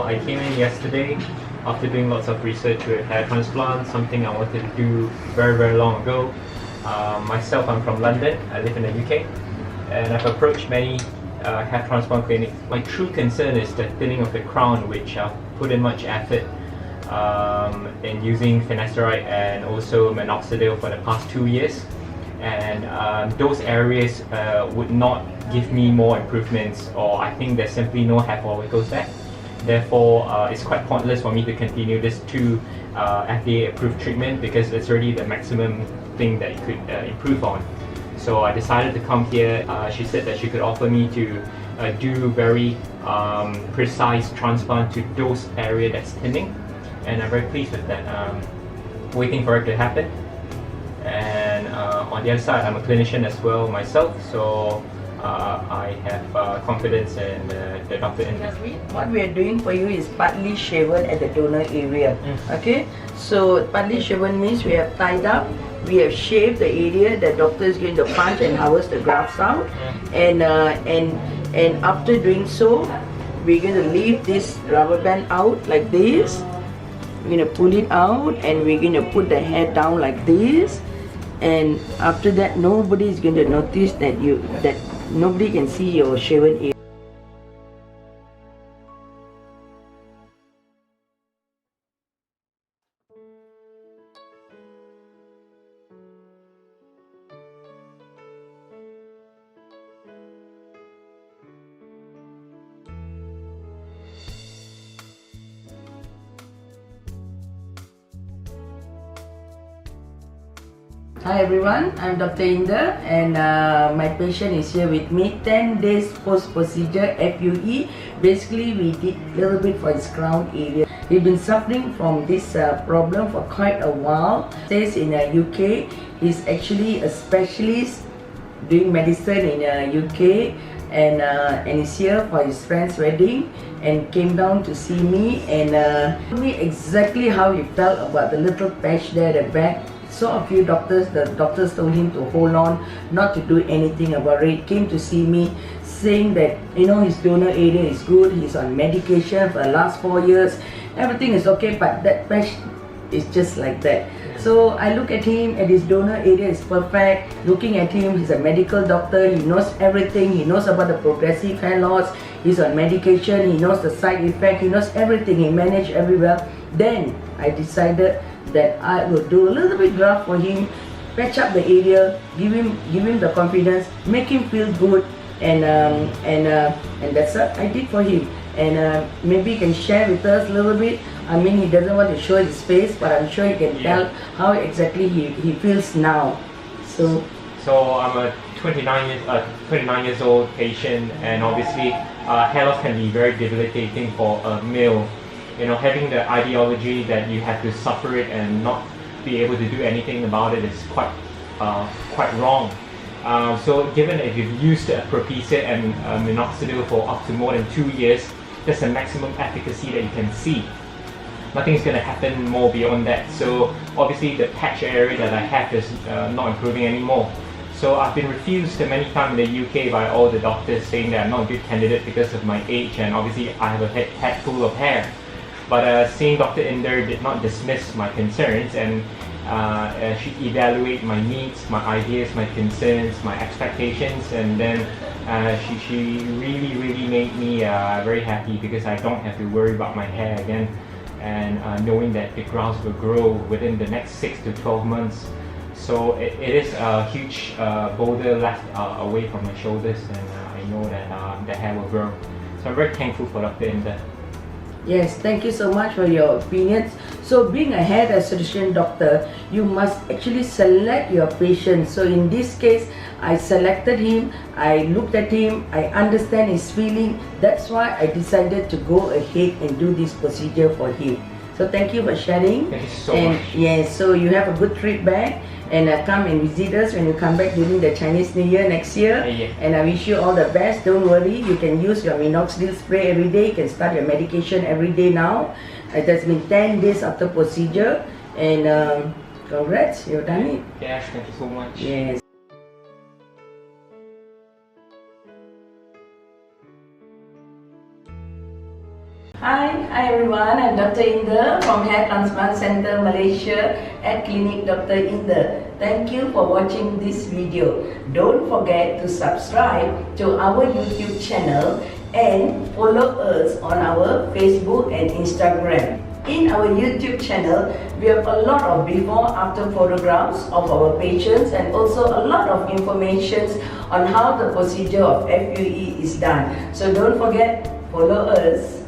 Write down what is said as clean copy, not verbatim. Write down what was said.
I came in yesterday after doing lots of research with hair transplant, something I wanted to do very, very long ago. Myself, I'm from London. I live in the UK, and I've approached many hair transplant clinics. My true concern is the thinning of the crown, which I've put in much effort in using finasteride and also minoxidil for the past 2 years. And those areas would not give me more improvements, or I think there's simply no hair follicles there. Therefore, it's quite pointless for me to continue this FDA approved treatment, because it's already the maximum thing that it could improve on. So I decided to come here. She said that she could offer me to do very precise transplant to those area that's thinning, and I'm very pleased with that. Waiting for it to happen. And on the other side, I'm a clinician as well myself, so I have confidence in the Dr. Inder. What we are doing for you is partly shaven at the donor area. Okay, so partly shaven means we have tied up, we have shaved the area. The doctor is going to punch and harvest the grafts out, and after doing so, we're going to leave this rubber band out like this. We're going to pull it out, and we're going to put the hair down like this. And after that, nobody is going to notice that nobody can see your shaven area. Hi everyone, I'm Dr. Inder, and my patient is here with me. 10 days post-procedure FUE. Basically, we did a little bit for his crown area. He's been suffering from this problem for quite a while. Stays in the UK. He's actually a specialist doing medicine in the UK, and he's here for his friend's wedding and came down to see me and told me exactly how he felt about the little patch there at the back. Saw a few doctors. The doctors told him to hold on, not to do anything about it. Came to see me saying that, you know, his donor area is good, he's on medication for the last 4 years, everything is okay, but that patch is just like that. So I look at him, and his donor area is perfect. Looking at him, he's a medical doctor, he knows everything, he knows about the progressive hair loss, he's on medication, he knows the side effect, he knows everything, he managed everywhere. Then I decided that I will do a little bit graft for him, patch up the area, give him the confidence, make him feel good, and that's what I did for him. And maybe he can share with us a little bit. I mean, he doesn't want to show his face, but I'm sure he can tell how exactly he feels now. So I'm a 29 years old patient, and obviously hair loss can be very debilitating for a male. You know, having the ideology that you have to suffer it and not be able to do anything about it is quite wrong. So given that if you've used Propecia and minoxidil for up to more than 2 years, that's the maximum efficacy that you can see. Nothing's going to happen more beyond that. So obviously the patch area that I have is not improving anymore. So I've been refused many times in the UK by all the doctors, saying that I'm not a good candidate because of my age, and obviously I have a head full of hair. But seeing Dr. Inder did not dismiss my concerns, and she evaluated my needs, my ideas, my concerns, my expectations, and then she really made me very happy, because I don't have to worry about my hair again, and knowing that the grafts will grow within the next 6 to 12 months. So it is a huge boulder left away from my shoulders, and I know that the hair will grow. So I'm very thankful for Dr. Inder. yes, thank you so much for your opinions. So being a hair restoration doctor, you must actually select your patient. So in this case, I selected him, I looked at him, I understand his feeling. That's why I decided to go ahead and do this procedure for him. So thank you for sharing. Thank you so much. Yes, so you have a good trip back, and come and visit us when you come back during the Chinese New Year next year. And I wish you all the best. Don't worry, you can use your minoxidil spray every day. You can start your medication every day now. It has been 10 days after procedure, and congrats, you've done it. Yes, thank you so much. Yes. Hi everyone, I'm Dr. Inder from Hair Transplant Center Malaysia at Clinic Dr. Inder. Thank you for watching this video. Don't forget to subscribe to our YouTube channel and follow us on our Facebook and Instagram. In our YouTube channel, we have a lot of before-after photographs of our patients and also a lot of information on how the procedure of FUE is done. So don't forget, follow us.